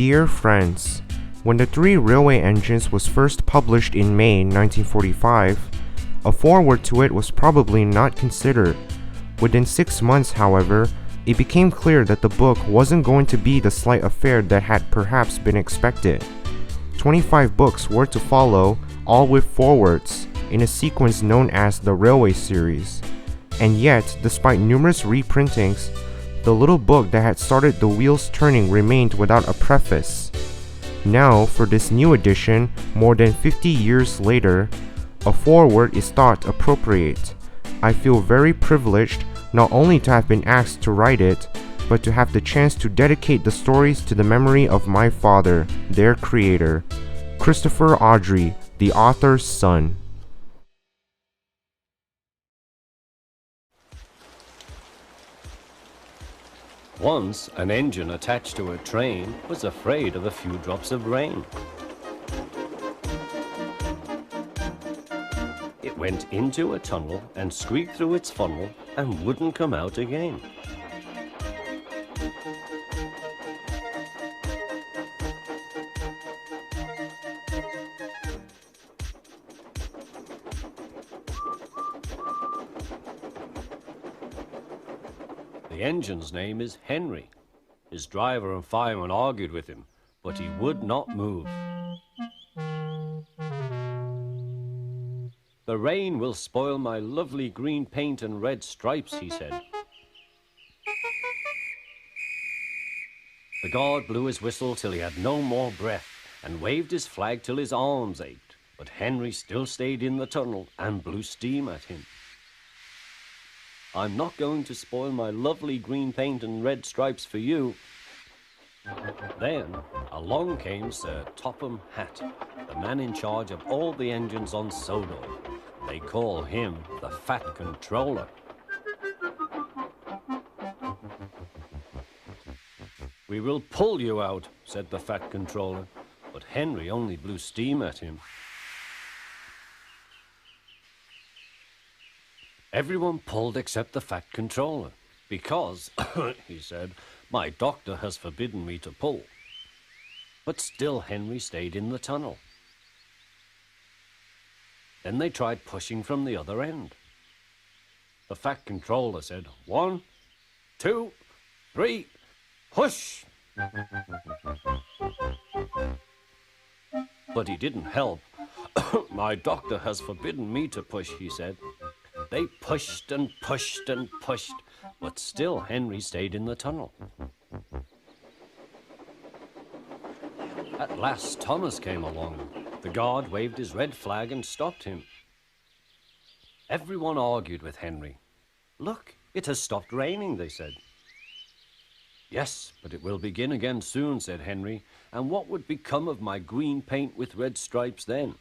Dear friends, when the Three Railway Engines was first published in May 1945, a foreword to it was probably not considered. Within 6 months, however, it became clear that the book wasn't going to be the slight affair that had perhaps been expected. 25 books were to follow, all with forewords, in a sequence known as the Railway Series. And yet, despite numerous reprintings, the little book that had started the wheels turning remained without a preface. Now, for this new edition, more than 50 years later, a foreword is thought appropriate. I feel very privileged not only to have been asked to write it, but to have the chance to dedicate the stories to the memory of my father, their creator, Christopher Audrey, the author's son. Once, an engine attached to a train was afraid of a few drops of rain. It went into a tunnel and squeaked through its funnel and wouldn't come out again. The engine's name is Henry. His driver and fireman argued with him, but he would not move. "The rain will spoil my lovely green paint and red stripes," he said. The guard blew his whistle till he had no more breath and waved his flag till his arms ached, but Henry still stayed in the tunnel and blew steam at him. "I'm not going to spoil my lovely green paint and red stripes for you." Then along came Sir Topham Hatt, the man in charge of all the engines on Sodor. They call him the Fat Controller. "We will pull you out," said the Fat Controller, but Henry only blew steam at him. Everyone pulled except the Fat Controller, because, he said, "my doctor has forbidden me to pull." But still Henry stayed in the tunnel. Then they tried pushing from the other end. The Fat Controller said, "1, 2, 3, push!" But he didn't help. "My doctor has forbidden me to push," he said. They pushed and pushed and pushed, but still Henry stayed in the tunnel. At last Thomas came along. The guard waved his red flag and stopped him. Everyone argued with Henry. "Look, it has stopped raining," they said. "Yes, but it will begin again soon," said Henry. "And what would become of my green paint with red stripes then?"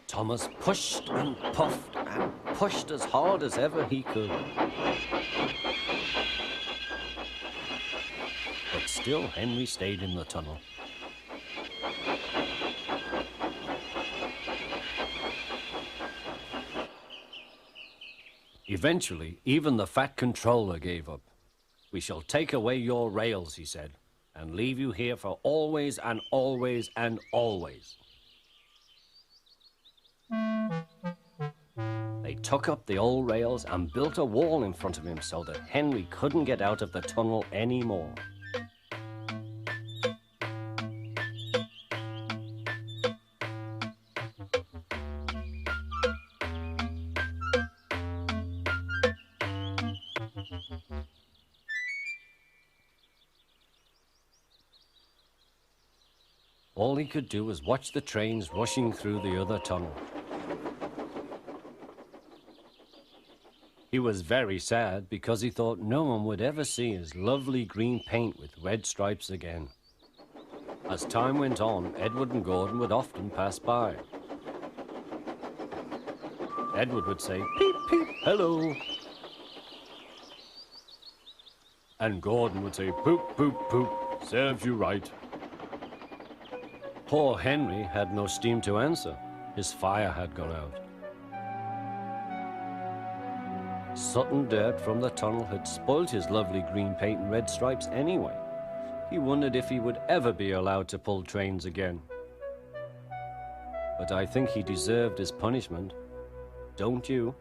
Thomas pushed and puffed and pushed as hard as ever he could. But still Henry stayed in the tunnel. Eventually, even the Fat Controller gave up. "We shall take away your rails," he said, "and leave you here for always and always and always." They took up the old rails and built a wall in front of him so that Henry couldn't get out of the tunnel anymore. All he could do was watch the trains rushing through the other tunnel. He was very sad because he thought no one would ever see his lovely green paint with red stripes again. As time went on, Edward and Gordon would often pass by. Edward would say, "Peep, peep, hello." And Gordon would say, "Poop, poop, poop, serves you right." Poor Henry had no steam to answer. His fire had gone out. soot and dirt from the tunnel had spoilt his lovely green paint and red stripes anyway. He wondered if he would ever be allowed to pull trains again. But I think he deserved his punishment. Don't you?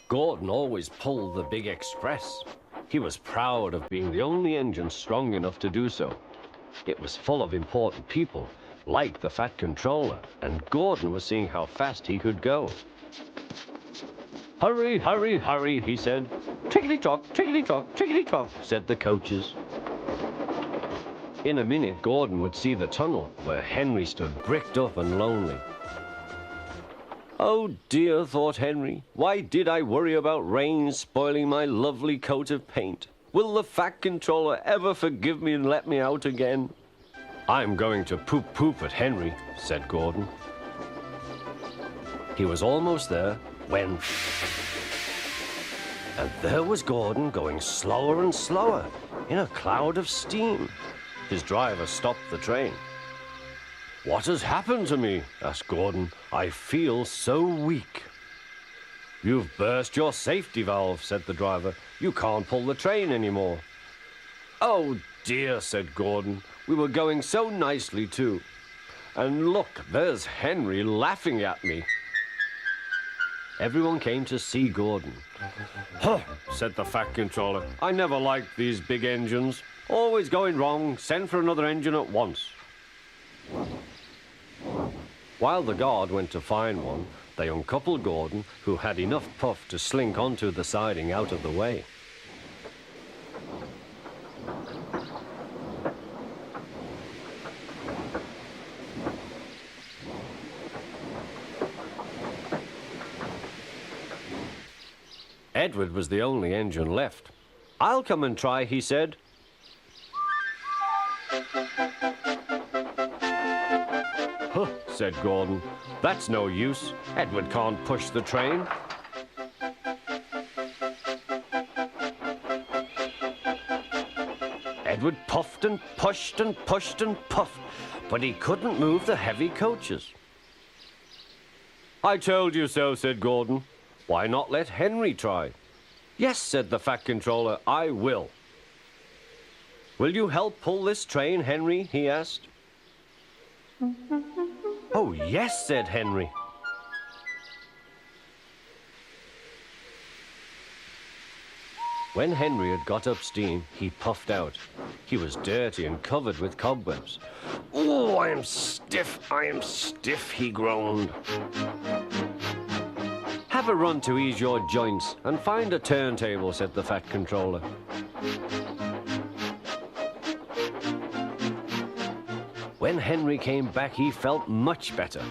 Gordon always pulled the big express. He was proud of being the only engine strong enough to do so. It was full of important people, like the Fat Controller, and Gordon was seeing how fast he could go. "Hurry, hurry, hurry," he said. "Tickety-tock, tickety-tock, tickety-tock," said the coaches. In a minute, Gordon would see the tunnel, where Henry stood bricked up and lonely. "Oh dear," thought Henry, "why did I worry about rain spoiling my lovely coat of paint? Will the Fat Controller ever forgive me and let me out again?" "I'm going to poop at Henry," said Gordon. He was almost there when... And there was Gordon going slower and slower in a cloud of steam. His driver stopped the train. "What has happened to me?" asked Gordon. "I feel so weak." "You've burst your safety valve," said the driver. "You can't pull the train anymore." "Oh dear," said Gordon. "We were going so nicely too. And look, there's Henry laughing at me." Everyone came to see Gordon. "Huh," said the Fat Controller. "I never liked these big engines. Always going wrong. Send for another engine at once." While the guard went to find one, they uncoupled Gordon, who had enough puff to slink onto the siding out of the way. Edward was the only engine left. "I'll come and try," he said. "Huh," said Gordon. "That's no use. Edward can't push the train." Edward puffed and pushed and pushed and puffed, but he couldn't move the heavy coaches. "I told you so," said Gordon. "Why not let Henry try?" "Yes," said the Fat Controller, "I will." "Will you help pull this train, Henry?" he asked. "Oh, yes," said Henry. When Henry had got up steam, he puffed out. He was dirty and covered with cobwebs. "Oh, I am stiff," he groaned. "Have a run to ease your joints and find a turntable," said the Fat Controller. When Henry came back, he felt much better.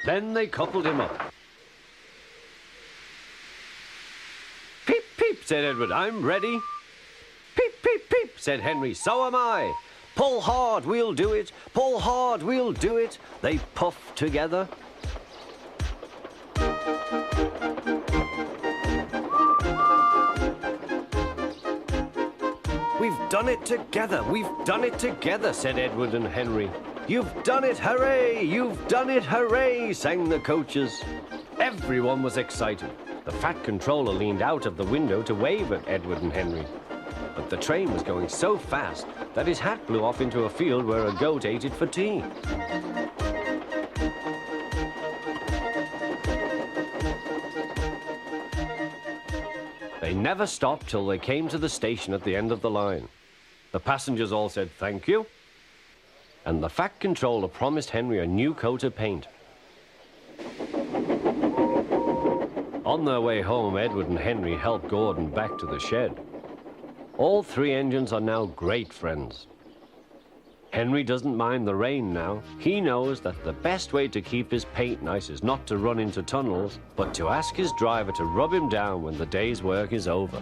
Then they coupled him up. "Peep, peep," said Edward, "I'm ready." "Peep, peep, peep," said Henry, "so am I." "Pull hard, we'll do it. Pull hard, we'll do it." They puffed together. "We've done it together, we've done it together," said Edward and Henry. "You've done it, hooray! You've done it, hooray!" sang the coaches. Everyone was excited. The Fat Controller leaned out of the window to wave at Edward and Henry. But the train was going so fast that his hat blew off into a field where a goat ate it for tea. They never stopped till they came to the station at the end of the line. The passengers all said thank you, and the Fat Controller promised Henry a new coat of paint. On their way home, Edward and Henry helped Gordon back to the shed. All three engines are now great friends. Henry doesn't mind the rain now. He knows that the best way to keep his paint nice is not to run into tunnels, but to ask his driver to rub him down when the day's work is over.